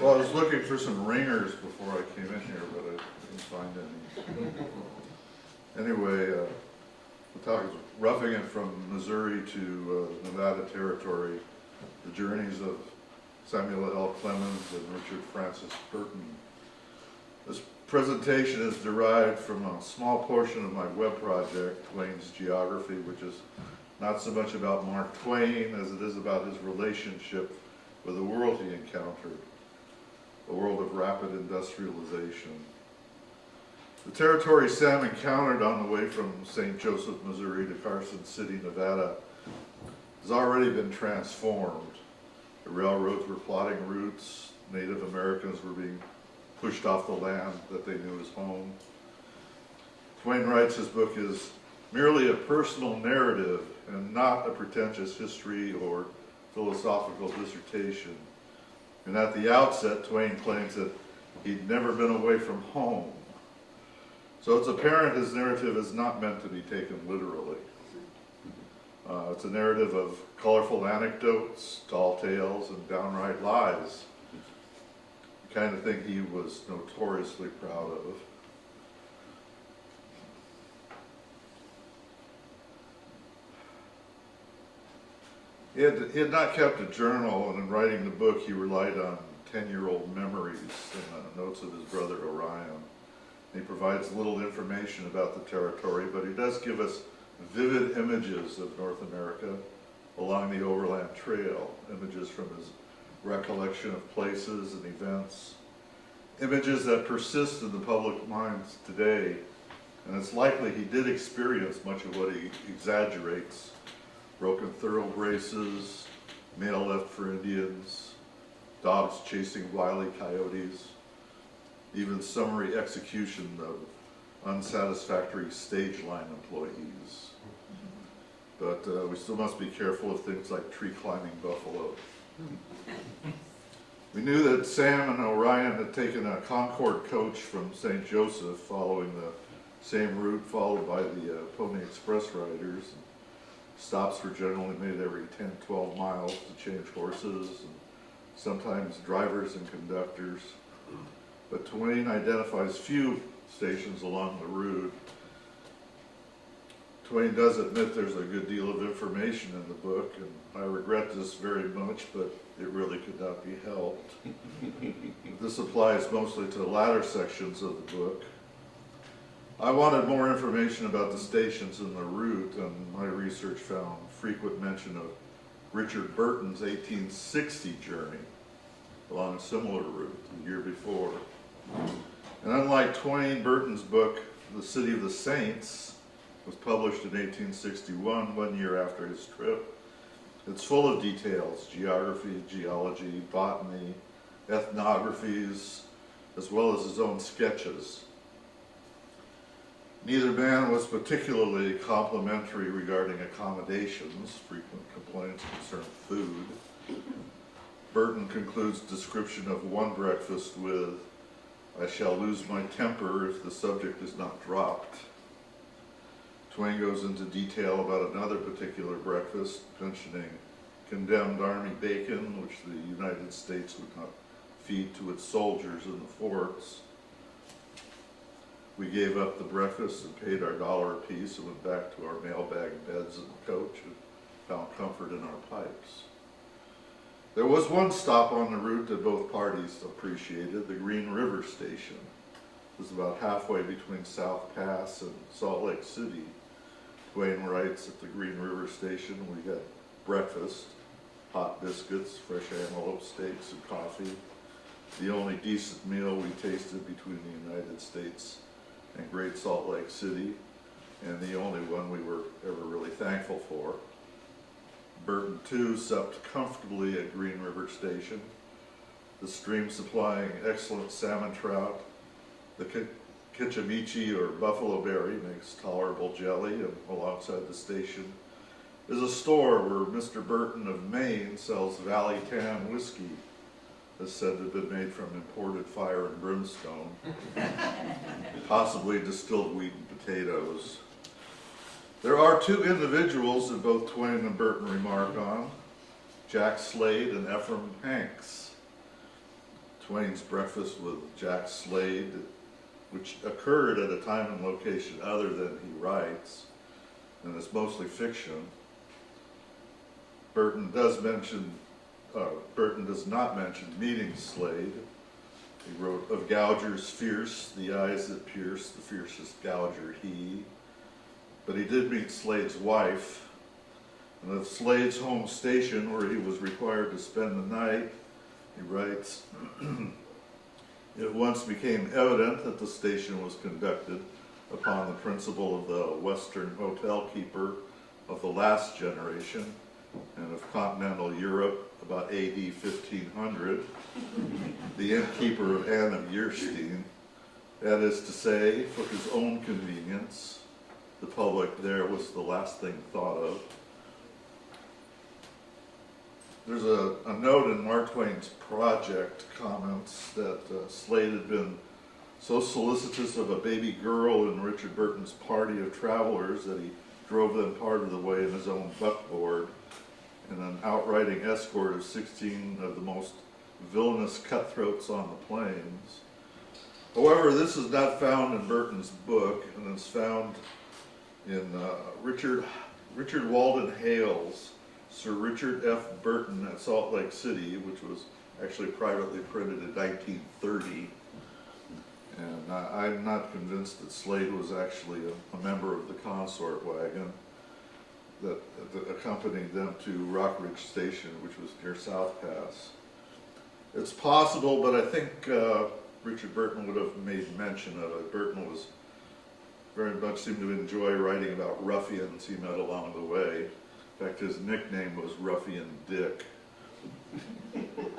Well, I was looking for some ringers before I came in here, but I didn't find any. Anyway, the topic is roughing it from Missouri to Nevada Territory, the journeys of Samuel L. Clemens and Richard Francis Burton. This presentation is derived from a small portion of my web project, Twain's Geography, which is not so much about Mark Twain as it is about his relationship with the world he encountered, a world of rapid industrialization. The territory Sam encountered on the way from St. Joseph, Missouri to Carson City, Nevada has already been transformed. The railroads were plotting routes, Native Americans were being pushed off the land that they knew as home. Twain writes his book is merely a personal narrative and not a pretentious history or philosophical dissertation. And at the outset, Twain claims that he'd never been away from home. So it's apparent his narrative is not meant to be taken literally. It's a narrative of colorful anecdotes, tall tales, and downright lies. The kind of thing he was notoriously proud of. He had not kept a journal, and in writing the book he relied on 10-year-old memories and the notes of his brother Orion. He provides little information about the territory, but he does give us vivid images of North America along the Overland Trail, images from his recollection of places and events, images that persist in the public minds today, and it's likely he did experience much of what he exaggerates: broken thoroughbraces, mail left for Indians, dogs chasing wily coyotes, even summary execution of unsatisfactory stage line employees. But we still must be careful of things like tree climbing buffalo. We knew that Sam and Orion had taken a Concord coach from St. Joseph, following the same route followed by the Pony Express riders. Stops were generally made every 10-12 miles to change horses, and sometimes drivers and conductors. But Twain identifies few stations along the route. Twain does admit there's a good deal of information in the book, and I regret this very much, but it really could not be helped. This applies mostly to the latter sections of the book. I wanted more information about the stations in the route, and my research found frequent mention of Richard Burton's 1860 journey along a similar route the year before. And unlike Twain, Burton's book, The City of the Saints, was published in 1861, 1 year after his trip. It's full of details: geography, geology, botany, ethnographies, as well as his own sketches. Neither man was particularly complimentary regarding accommodations. Frequent complaints concern food. Burton concludes description of one breakfast with, "I shall lose my temper if the subject is not dropped." Twain goes into detail about another particular breakfast, mentioning condemned army bacon, which the United States would not feed to its soldiers in the forts. We gave up the breakfast and paid our $1 apiece and went back to our mailbag beds in the coach and found comfort in our pipes. There was one stop on the route that both parties appreciated, the Green River Station. It was about halfway between South Pass and Salt Lake City. Twain writes, at the Green River Station we had breakfast, hot biscuits, fresh antelope steaks, and coffee. The only decent meal we tasted between the United States and Great Salt Lake City, and the only one we were ever really thankful for. Burton, too, supped comfortably at Green River Station, the stream supplying excellent salmon trout. The Kichimichi, or buffalo berry, makes tolerable jelly, and alongside the station is a store where Mr. Burton of Maine sells Valley Tan whiskey, that's said to have been made from imported fire and brimstone, possibly distilled wheat and potatoes. There are two individuals that both Twain and Burton remark on, Jack Slade and Ephraim Hanks. Twain's breakfast with Jack Slade, which occurred at a time and location other than he writes, and it's mostly fiction. Burton does not mention meeting Slade. He wrote, "Of gougers fierce, the eyes that pierce, the fiercest gouger he." But he did meet Slade's wife, and of Slade's home station where he was required to spend the night, he writes, "It once became evident that the station was conducted upon the principle of the Western hotel keeper of the last generation and of continental Europe about AD 1500, the innkeeper of Anne of Yerstein, that is to say, for his own convenience, the public there was the last thing thought of." There's a note in Mark Twain's project comments that Slade had been so solicitous of a baby girl in Richard Burton's party of travelers that he drove them part of the way in his own buckboard and an outriding escort of 16 of the most villainous cutthroats on the plains. However, this is not found in Burton's book, and it's found in Richard Walden Hale's Sir Richard F. Burton at Salt Lake City, which was actually privately printed in 1930. And I'm not convinced that Slade was actually a member of the consort wagon that accompanied them to Rock Ridge Station, which was near South Pass. It's possible, but I think Richard Burton would have made mention of it. Burton was very much seemed to enjoy writing about ruffians he met along the way. In fact, his nickname was Ruffian Dick. He was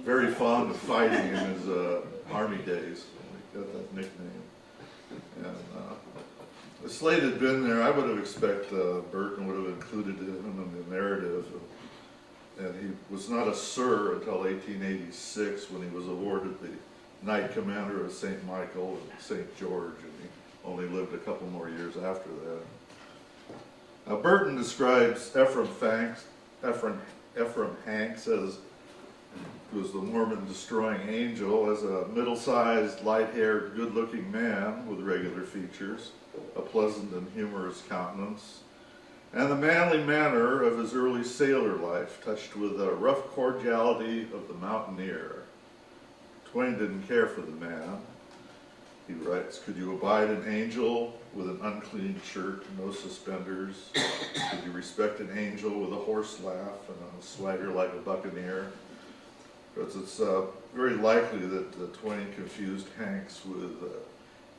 very fond of fighting in his army days. He got that nickname. And if Slade had been there, I would have expected Burton would have included him in the narrative. And he was not a sir until 1886 when he was awarded the Knight Commander of St. Michael and St. George, and he only lived a couple more years after that. Now, Burton describes Ephraim Hanks as, who was the Mormon destroying angel, as a middle-sized, light-haired, good-looking man with regular features, a pleasant and humorous countenance, and the manly manner of his early sailor life, touched with a rough cordiality of the mountaineer. Twain didn't care for the man. He writes, "Could you abide an angel with an unclean shirt, no suspenders? Could you respect an angel with a horse laugh and a swagger like a buccaneer?" Because it's very likely that Twain confused Hanks with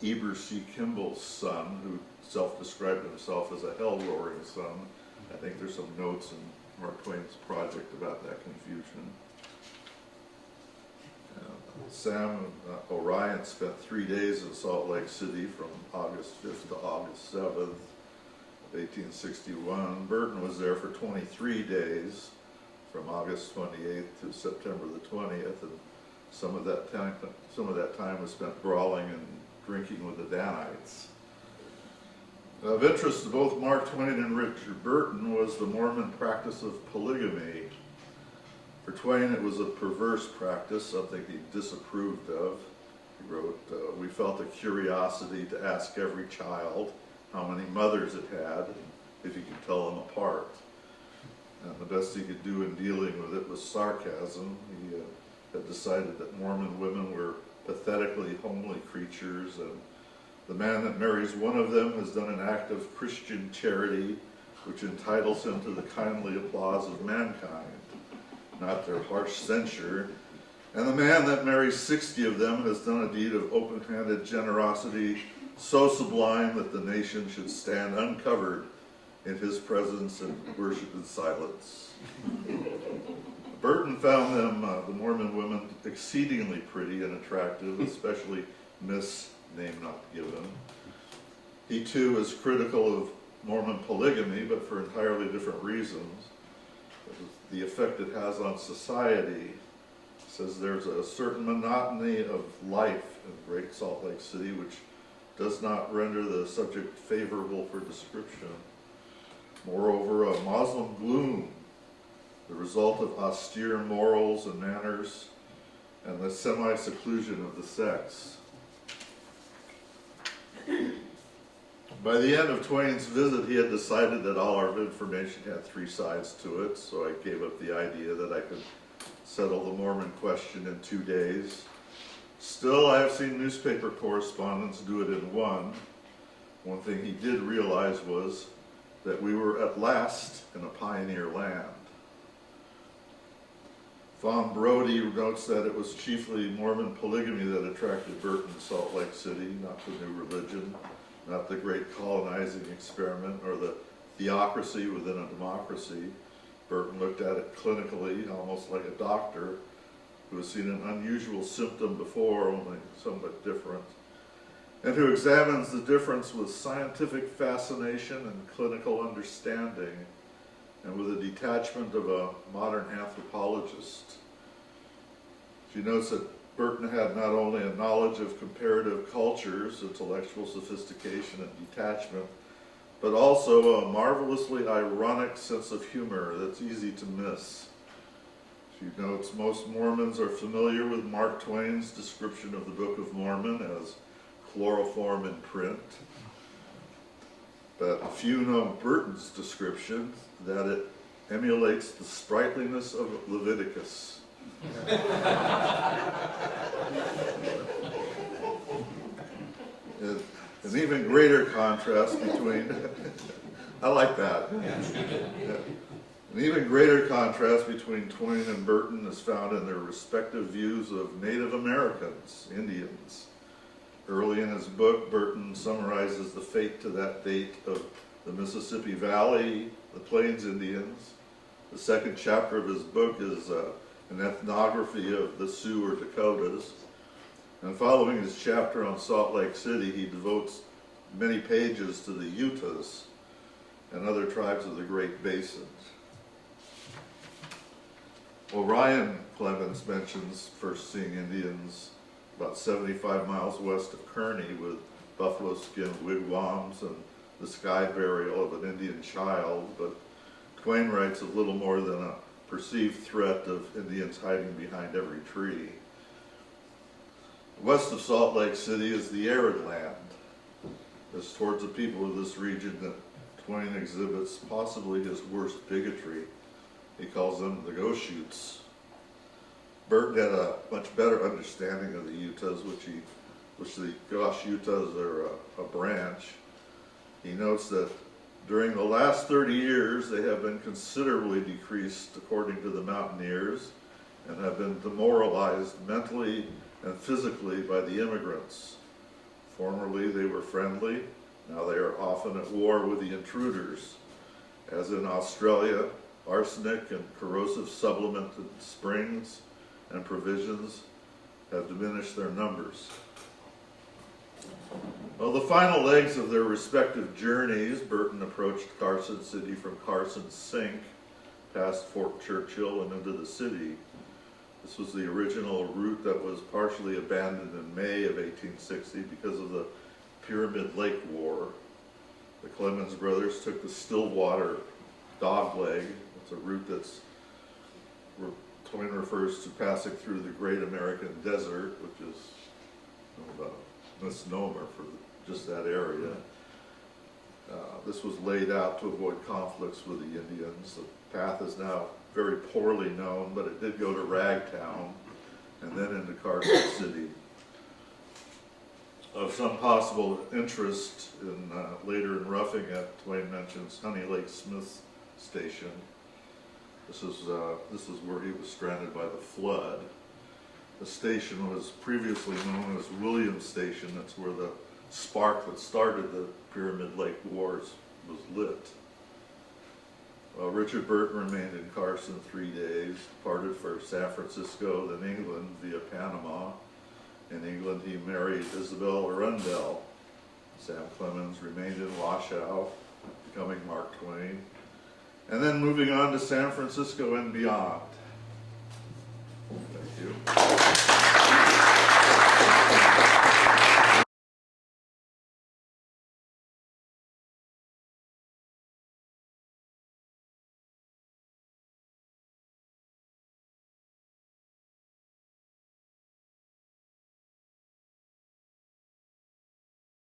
Eber C. Kimball's son, who self-described himself as a hell-roaring son. I think there's some notes in Mark Twain's project about that confusion. Sam and Orion spent 3 days in Salt Lake City from August 5th to August 7th of 1861. Burton was there for 23 days from August 28th to September the 20th, and some of that time was spent brawling and drinking with the Danites. Of interest to both Mark Twain and Richard Burton was the Mormon practice of polygamy. For Twain, it was a perverse practice, something he disapproved of. He wrote, "We felt a curiosity to ask every child how many mothers it had, if he could tell them apart. And the best he could do in dealing with it was sarcasm. He had decided that Mormon women were pathetically homely creatures, and the man that marries one of them has done an act of Christian charity which entitles him to the kindly applause of mankind, not their harsh censure. And the man that marries 60 of them has done a deed of open-handed generosity so sublime that the nation should stand uncovered in his presence and worship in silence." Burton found them, the Mormon women, exceedingly pretty and attractive, especially Miss, name not given. He too is critical of Mormon polygamy, but for entirely different reasons. The effect it has on society. Says there's a certain monotony of life in Great Salt Lake City which does not render the subject favorable for description. Moreover, a Muslim gloom the result of austere morals and manners, and the semi-seclusion of the sex. By the end of Twain's visit, he had decided that all our information had three sides to it, so I gave up the idea that I could settle the Mormon question in 2 days. Still, I have seen newspaper correspondents do it in one. One thing he did realize was that we were at last in a pioneer land. Von Brody notes that it was chiefly Mormon polygamy that attracted Burton to Salt Lake City, not the new religion, not the great colonizing experiment or the theocracy within a democracy. Burton looked at it clinically, almost like a doctor who has seen an unusual symptom before, only somewhat different, and who examines the difference with scientific fascination and clinical understanding, and with a detachment of a modern anthropologist. She notes that Burton had not only a knowledge of comparative cultures, intellectual sophistication and detachment, but also a marvelously ironic sense of humor that's easy to miss. She notes most Mormons are familiar with Mark Twain's description of the Book of Mormon as chloroform in print, but few know Burton's description that it emulates the sprightliness of Leviticus. An even greater contrast between, I like that. Yeah. An even greater contrast between Twain and Burton is found in their respective views of Native Americans, Indians. Early in his book, Burton summarizes the fate to that date of the Mississippi Valley, the Plains Indians. The second chapter of his book is an ethnography of the Sioux or Dakotas. And following his chapter on Salt Lake City, he devotes many pages to the Utahs and other tribes of the Great Basin. Orion Clemens mentions first seeing Indians about 75 miles west of Kearney with buffalo skin wigwams and the sky burial of an Indian child, but Twain writes of little more than a perceived threat of Indians hiding behind every tree. West of Salt Lake City is the arid land. It's towards the people of this region that Twain exhibits possibly his worst bigotry. He calls them the Goshutes. Burton had a much better understanding of the Utahs, which the Goshutes are a branch. He notes that during the last 30 years, they have been considerably decreased according to the mountaineers and have been demoralized mentally and physically by the immigrants. Formerly, they were friendly. Now they are often at war with the intruders. As in Australia, arsenic and corrosive supplemented springs and provisions have diminished their numbers. Well, the final legs of their respective journeys, Burton approached Carson City from Carson Sink, past Fort Churchill and into the city. This was the original route that was partially abandoned in May of 1860 because of the Pyramid Lake War. The Clemens brothers took the Stillwater dogleg. It's a route that's where Twain refers to passing through the Great American Desert, which is a misnomer for just that area. This was laid out to avoid conflicts with the Indians. The path is now very poorly known, but it did go to Ragtown and then into Carson City. Of some possible interest in later in Roughing It, Twain mentions Honey Lake Smith's station. This is where he was stranded by the flood. The station was previously known as Williams Station. That's where the spark that started the Pyramid Lake Wars was lit. Richard Burton remained in Carson 3 days, departed for San Francisco, then England via Panama. In England, he married Isabel Arundel. Sam Clemens remained in Washoe, becoming Mark Twain, and then moving on to San Francisco and beyond.